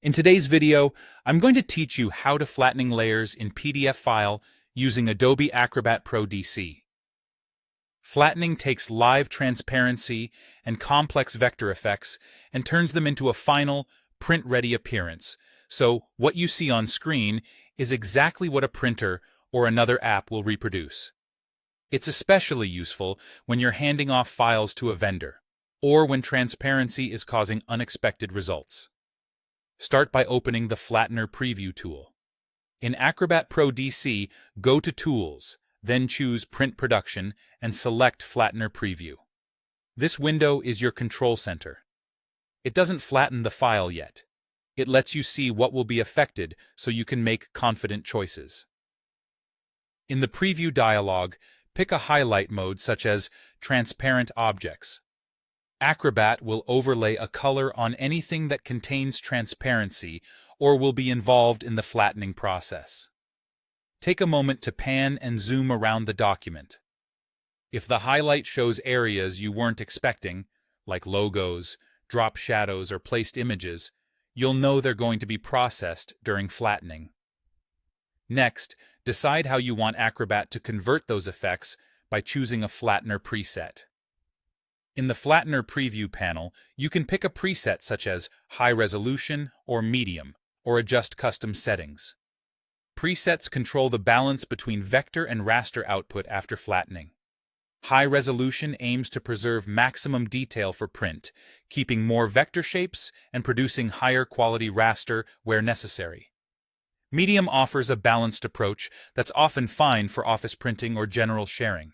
In today's video, I'm going to teach you how to flattening layers in PDF file using Adobe Acrobat Pro DC. Flattening takes live transparency and complex vector effects and turns them into a final, print-ready appearance. So what you see on screen is exactly what a printer or another app will reproduce. It's especially useful when you're handing off files to a vendor, or when transparency is causing unexpected results. Start by opening the Flattener Preview tool. In Acrobat Pro DC, go to Tools, then choose Print Production and select Flattener Preview. This window is your control center. It doesn't flatten the file yet. It lets you see what will be affected so you can make confident choices. In the Preview dialog, pick a highlight mode such as Transparent Objects. Acrobat will overlay a color on anything that contains transparency or will be involved in the flattening process. Take a moment to pan and zoom around the document. If the highlight shows areas you weren't expecting, like logos, drop shadows, or placed images, you'll know they're going to be processed during flattening. Next, decide how you want Acrobat to convert those effects by choosing a Flattener preset. In the Flattener Preview panel, you can pick a preset such as High Resolution or Medium, or adjust custom settings. Presets control the balance between vector and raster output after flattening. High Resolution aims to preserve maximum detail for print, keeping more vector shapes and producing higher quality raster where necessary. Medium offers a balanced approach that's often fine for office printing or general sharing.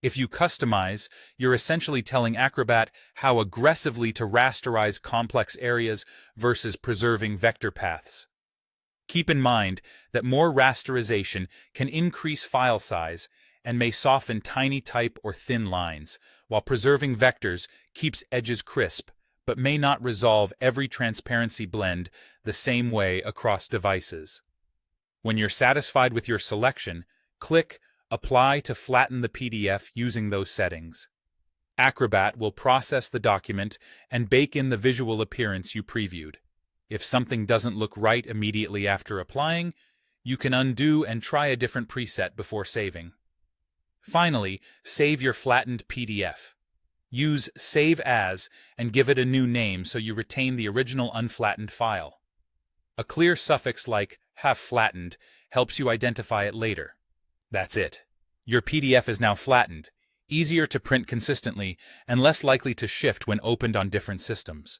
If you customize, you're essentially telling Acrobat how aggressively to rasterize complex areas versus preserving vector paths. Keep in mind that more rasterization can increase file size and may soften tiny type or thin lines, while preserving vectors keeps edges crisp but may not resolve every transparency blend the same way across devices. When you're satisfied with your selection, click Apply to flatten the PDF using those settings. Acrobat will process the document and bake in the visual appearance you previewed. If something doesn't look right immediately after applying, you can undo and try a different preset before saving. Finally, save your flattened PDF. Use Save As and give it a new name so you retain the original unflattened file. A clear suffix like "have flattened" helps you identify it later. That's it. Your PDF is now flattened, easier to print consistently, and less likely to shift when opened on different systems.